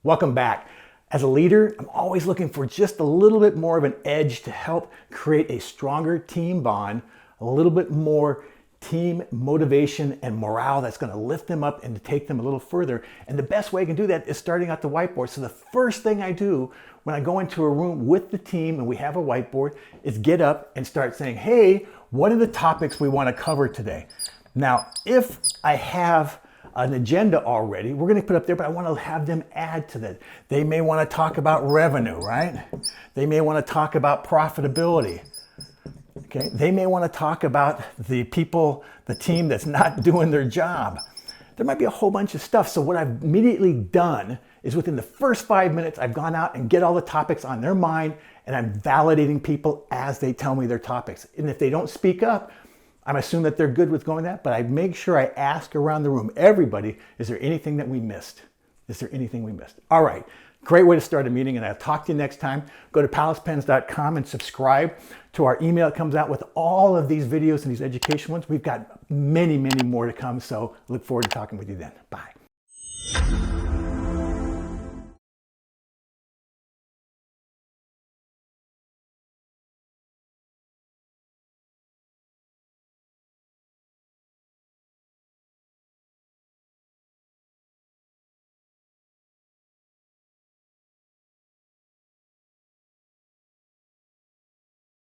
Welcome back. As a leader, I'm always looking for just a little bit more of an edge to help create a stronger team bond, a little bit more team motivation and morale that's going to lift them up and to take them a little further. And the best way I can do that is starting at the whiteboard. So the first thing I do when I go into a room with the team and we have a whiteboard is get up and start saying, hey, what are the topics we want to cover today? Now, if I have an agenda already, we're going to put up there, but I want to have them add to that. They may want to talk about revenue, right? They may want to talk about profitability. Okay, they may want to talk about the people, the team that's not doing their job. There might be a whole bunch of stuff. So what I've immediately done is within the first 5 minutes, I've gone out and get all the topics on their mind, and I'm validating people as they tell me their topics. And if they don't speak up, I'm assuming that they're good with going that, but I make sure I ask around the room, everybody, is there anything that we missed? Is there anything we missed? All right, great way to start a meeting, and I'll talk to you next time. Go to palacepens.com and subscribe to our email. It comes out with all of these videos and these education ones. We've got many, many more to come, so look forward to talking with you then. Bye.